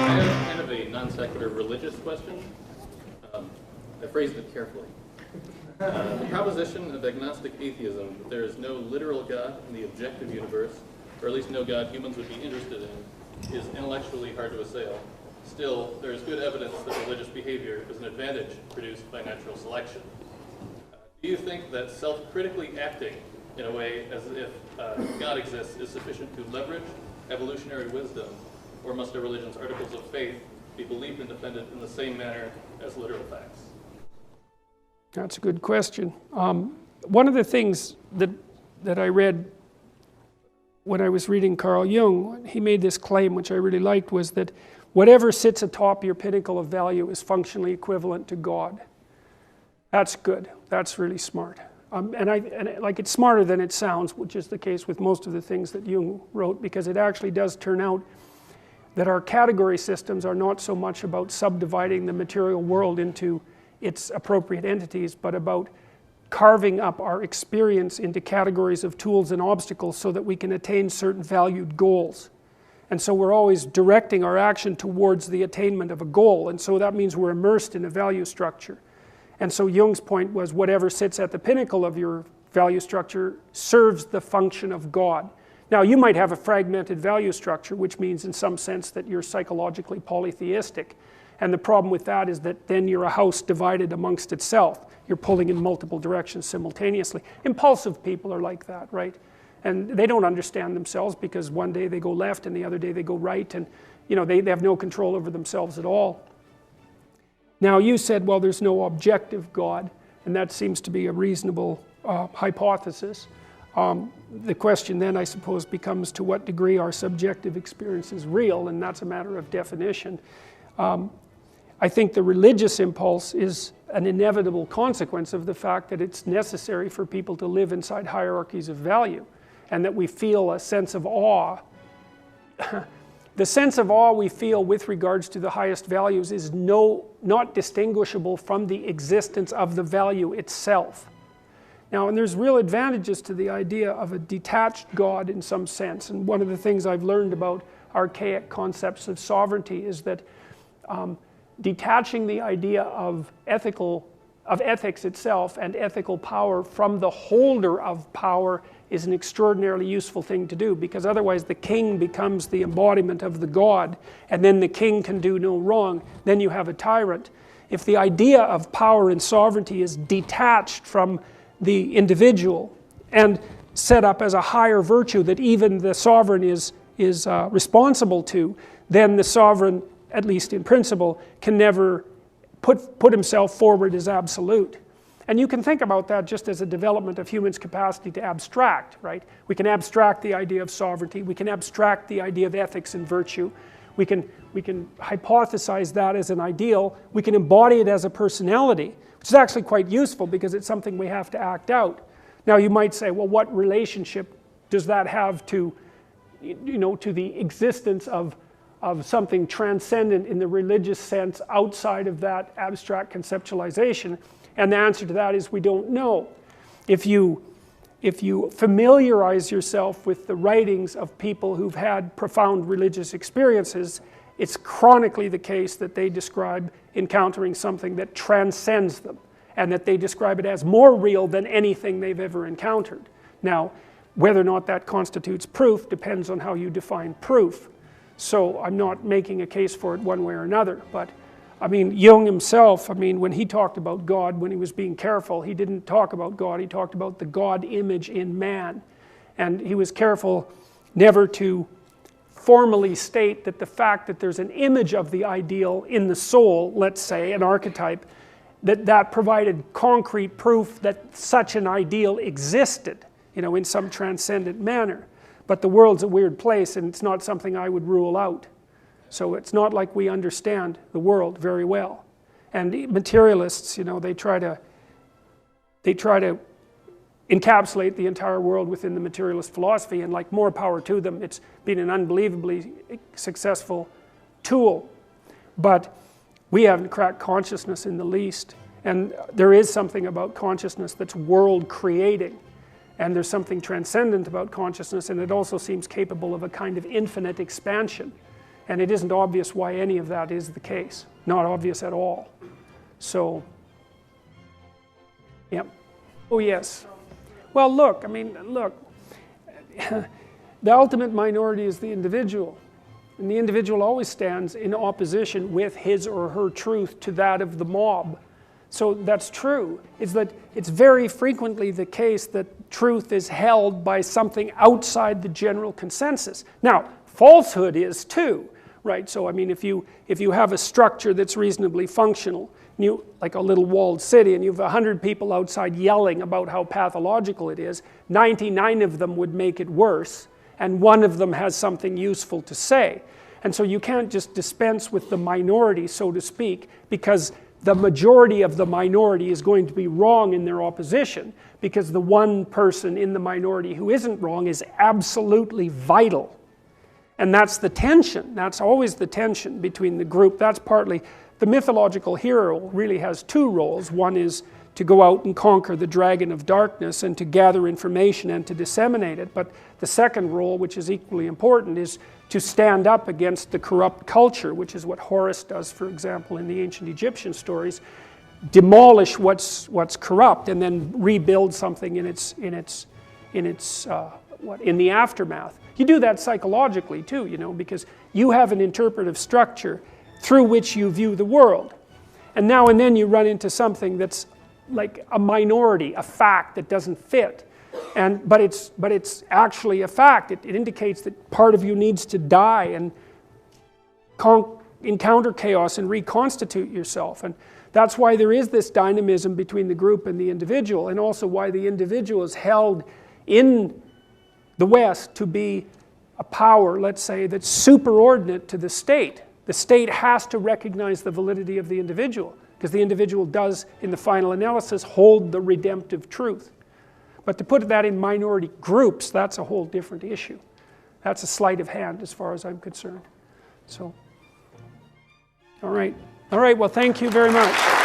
have kind of a non-sequitur religious question. I phrased it carefully. The proposition of agnostic atheism that there is no literal God in the objective universe, or at least no God humans would be interested in, is intellectually hard to assail. Still, there is good evidence that religious behavior is an advantage produced by natural selection. Do you think that self-critically acting in a way as if God exists is sufficient to leverage evolutionary wisdom, or must a religion's articles of faith be believed and defended in the same manner as literal facts? That's a good question. One of the things that I read when I was reading Carl Jung, he made this claim, which I really liked, was that whatever sits atop your pinnacle of value is functionally equivalent to God. That's good. That's really smart. Like, it's smarter than it sounds, which is the case with most of the things that Jung wrote, because it actually does turn out that our category systems are not so much about subdividing the material world into its appropriate entities, but about carving up our experience into categories of tools and obstacles so that we can attain certain valued goals. And so we're always directing our action towards the attainment of a goal, and so that means we're immersed in a value structure. And so Jung's point was whatever sits at the pinnacle of your value structure serves the function of God. Now, you might have a fragmented value structure, which means in some sense that you're psychologically polytheistic. And the problem with that is that then you're a house divided amongst itself. You're pulling in multiple directions simultaneously. Impulsive people are like that, right? And they don't understand themselves because one day they go left and the other day they go right, and they have no control over themselves at all. Now, you said, well, there's no objective God, and that seems to be a reasonable hypothesis. The question then, I suppose, becomes to what degree our subjective experience is real, and that's a matter of definition. I think the religious impulse is an inevitable consequence of the fact that it's necessary for people to live inside hierarchies of value, and that we feel a sense of awe. The sense of awe we feel with regards to the highest values is not distinguishable from the existence of the value itself. Now, and there's real advantages to the idea of a detached God in some sense, and one of the things I've learned about archaic concepts of sovereignty is that detaching the idea of ethics itself and ethical power from the holder of power is an extraordinarily useful thing to do, because otherwise the king becomes the embodiment of the God, and then the king can do no wrong. Then you have a tyrant. If the idea of power and sovereignty is detached from the individual and set up as a higher virtue that even the sovereign is responsible to, then the sovereign, at least in principle, can never put himself forward as absolute. And you can think about that just as a development of humans' capacity to abstract, right? We can abstract the idea of sovereignty, we can abstract the idea of ethics and virtue, we can hypothesize that as an ideal, we can embody it as a personality, which is actually quite useful because it's something we have to act out. Now you might say, well, what relationship does that have to the existence of something transcendent in the religious sense outside of that abstract conceptualization? And the answer to that is we don't know. If you familiarize yourself with the writings of people who've had profound religious experiences, it's chronically the case that they describe encountering something that transcends them, and that they describe it as more real than anything they've ever encountered. Now, whether or not that constitutes proof depends on how you define proof. So I'm not making a case for it one way or another, but I mean, Jung himself, when he talked about God, when he was being careful, he didn't talk about God, he talked about the God image in man. And he was careful never to formally state that the fact that there's an image of the ideal in the soul, let's say, an archetype, that provided concrete proof that such an ideal existed, in some transcendent manner. But the world's a weird place, and it's not something I would rule out. So it's not like we understand the world very well. And materialists, they try to encapsulate the entire world within the materialist philosophy, and like, more power to them. It's been an unbelievably successful tool. But we haven't cracked consciousness in the least. And there is something about consciousness that's world creating. and there's something transcendent about consciousness, and it also seems capable of a kind of infinite expansion. And it isn't obvious why any of that is the case. Not obvious at all. So, yeah. Oh, yes. Well, look, I mean, look. The ultimate minority is the individual. And the individual always stands in opposition with his or her truth to that of the mob. So that's true. It's that it's very frequently the case that truth is held by something outside the general consensus. Now, falsehood is too, right? So I mean, if you have a structure that's reasonably functional, like a little walled city, and you have 100 people outside yelling about how pathological it is, 99 of them would make it worse, and one of them has something useful to say. And so you can't just dispense with the minority, so to speak, because the majority of the minority is going to be wrong in their opposition, because the one person in the minority who isn't wrong is absolutely vital. And that's the tension. That's always the tension between the group. That's partly, the mythological hero really has two roles. One is to go out and conquer the dragon of darkness and to gather information and to disseminate it. But the second role, which is equally important, is to stand up against the corrupt culture, which is what Horus does, for example, in the ancient Egyptian stories. Demolish what's corrupt and then rebuild something in the aftermath. You do that psychologically too, you know, because you have an interpretive structure through which you view the world. And now and then you run into something that's like a minority, a fact that doesn't fit. But it's actually a fact. It indicates that part of you needs to die and encounter chaos and reconstitute yourself. And that's why there is this dynamism between the group and the individual, and also why the individual is held in the West to be a power, let's say, that's superordinate to the state. The state has to recognize the validity of the individual, because the individual does, in the final analysis, hold the redemptive truth. But to put that in minority groups, that's a whole different issue. That's a sleight of hand as far as I'm concerned. So, all right. All right, well, thank you very much.